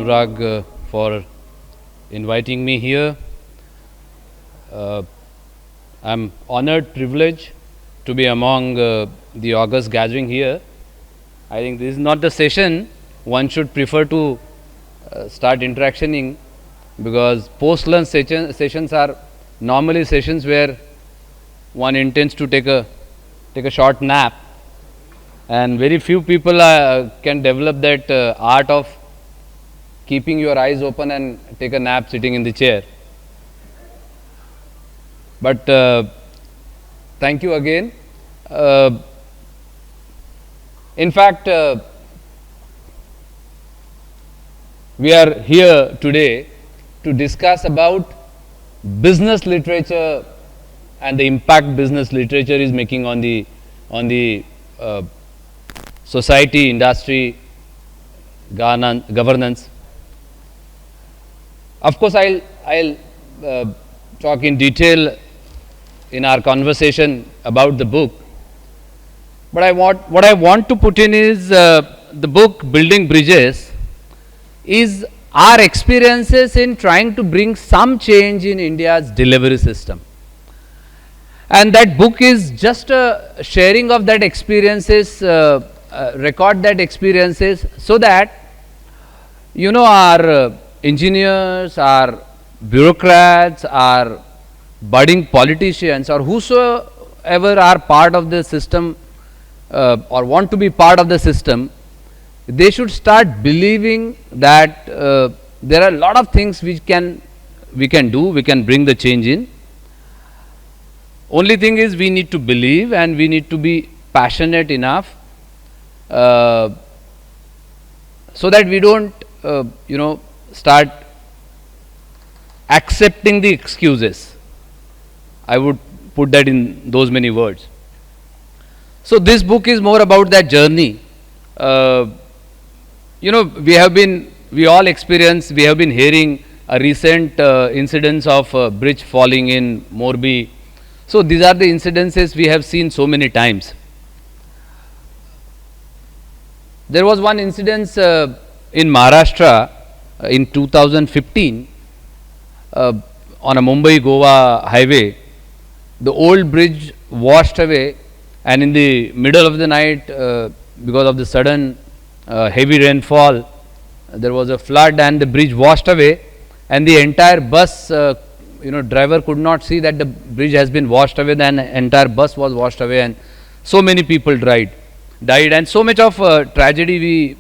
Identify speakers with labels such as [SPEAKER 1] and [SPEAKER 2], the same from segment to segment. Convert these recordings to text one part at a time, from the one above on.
[SPEAKER 1] Anurag, for inviting me here. I'm honored, privileged to be among the August gathering here. I think this is not the session one should prefer to start interactioning, because post-lunch sessions are normally sessions where one intends to take a short nap, and very few people can develop that art of keeping your eyes open and take a nap sitting in the chair. But thank you again. In fact, we are here today to discuss about business literature and the impact business literature is making on the society, industry, governance. Of course, I'll talk in detail in our conversation about the book. But what I want to put in is the book Building Bridges is our experiences in trying to bring some change in India's delivery system. And that book is just a sharing of that experiences, record that experiences, so that our engineers, our bureaucrats, our budding politicians, or whosoever are part of the system or want to be part of the system, they should start believing that there are a lot of things we can do, we can bring the change in. Only thing is we need to believe and we need to be passionate enough so that we don't start accepting the excuses. I would put that in those many words. So this book is more about that journey. We all experience, we have been hearing a recent incidents of bridge falling in Morbi. So these are the incidences we have seen so many times. There was one incident in Maharashtra in 2015 on a Mumbai-Goa highway. The old bridge washed away, and in the middle of the night, because of the sudden heavy rainfall, there was a flood and the bridge washed away, and the entire bus driver could not see that the bridge has been washed away, then the entire bus was washed away, and so many people died, and so much of tragedy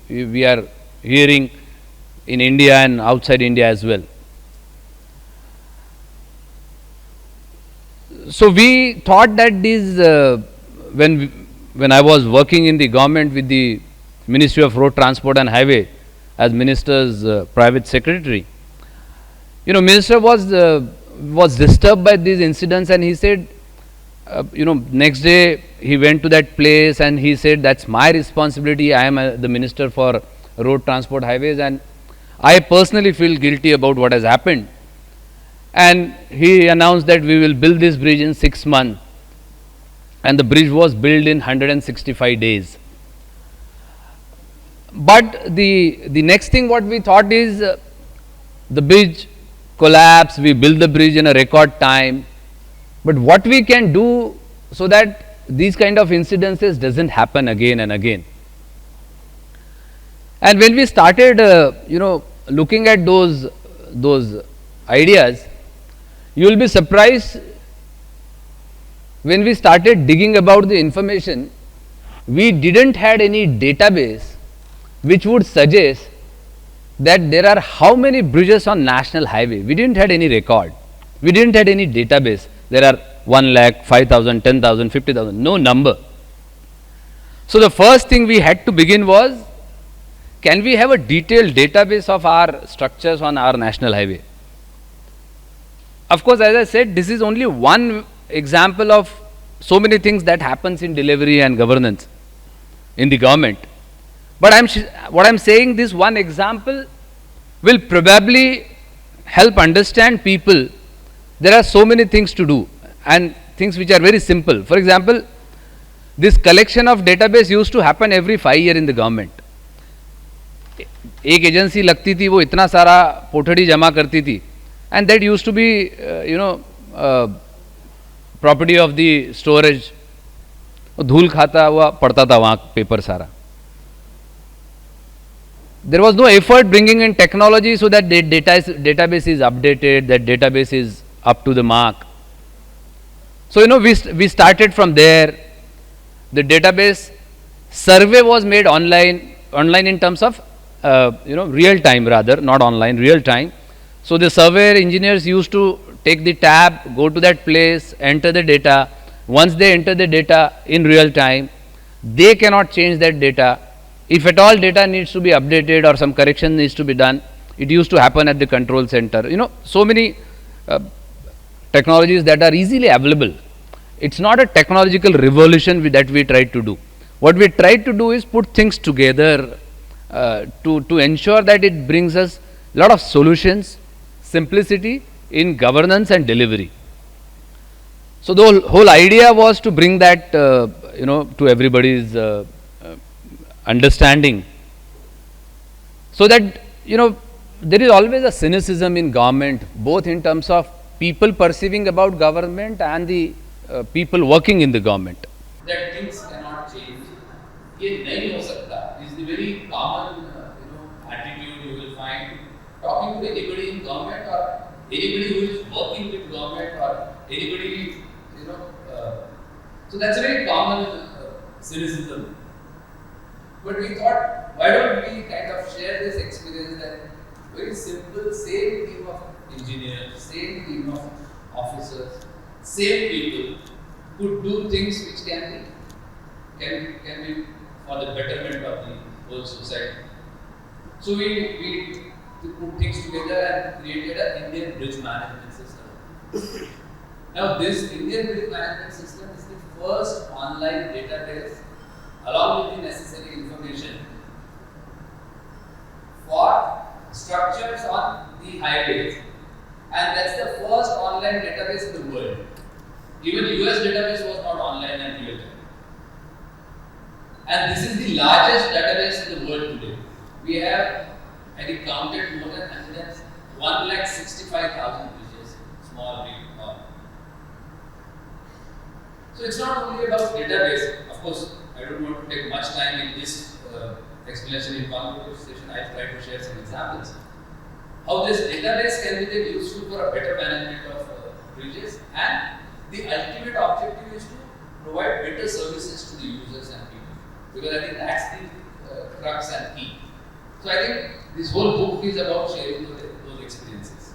[SPEAKER 1] we are hearing in India and outside India as well. So we thought that these when I was working in the government with the Ministry of Road Transport and Highway as minister's private secretary, minister was disturbed by these incidents, and he said, next day he went to that place and he said, that's my responsibility. I am the minister for road transport highways, and I personally feel guilty about what has happened. And he announced that we will build this bridge in 6 months, and the bridge was built in 165 days. But the next thing what we thought is the bridge collapsed, we built the bridge in a record time, but what we can do so that these kind of incidences doesn't happen again and again. And when we started looking at those ideas, you will be surprised when we started digging about the information. We didn't had any database which would suggest that there are how many bridges on national highway. We didn't had any record. We didn't had any database. There are 1 lakh, 5,000, 10,000, 50,000, no number. So the first thing we had to begin was, can we have a detailed database of our structures on our national highway? Of course, as I said, this is only one example of so many things that happens in delivery and governance in the government. But what I'm saying, this one example will probably help understand people. There are so many things to do and things which are very simple. For example, this collection of database used to happen every 5 years in the government. एक agency लगती थी, वो इतना सारा पोठड़ी जमा करती थी, and that use to be property of the storage. धूल खाता हुआ पड़ता था वहाँ पेपर सारा. There was no effort bringing in technology so that database is updated, that database is up to the mark. So we started from there. The database survey was made online in terms of real time, rather not online, real time. So the surveyor engineers used to take the tab, go to that place, enter the data. Once they enter the data in real time, they cannot change that data. If at all data needs to be updated or some correction needs to be done, it used to happen at the control center. So many technologies that are easily available. It's not a technological revolution that we tried to do. What we tried to do is put things together to ensure that it brings us a lot of solutions, simplicity in governance and delivery. So the whole idea was to bring that to everybody's understanding, so that there is always a cynicism in government, both in terms of people perceiving about government and the people working in the government. That things cannot change. ये नहीं हो सकता is the very common attitude you will find talking to anybody in government or anybody who is working with government or anybody so that's a very common cynicism. But we thought, why don't we kind of share this experience that very simple, same team of engineers, same team of officers, same people could do things which can be for the betterment of the whole society. So we put things together and created an Indian bridge management system. Now this Indian bridge management system is the first online database along with the necessary information for structures on the highways, and that's the first online database in the world. Even US database was not online and real time. And this is the largest database in the world today. We have, I think, counted more than 1,65,000 bridges, small, big, all. So it's not only about database. Of course, I don't want to take much time in this explanation. In conversation, I'll try to share some examples. How this database can be then useful for a better management of bridges, and the ultimate objective is to provide better services to the users and people. Because I think that's the crux and key. So I think this whole book is about sharing those experiences.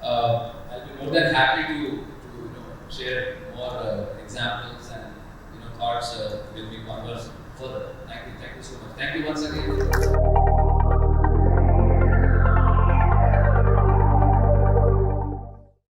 [SPEAKER 1] I'll be more than happy to share more examples and thoughts when we converse further. Thank you so much. Thank you once again.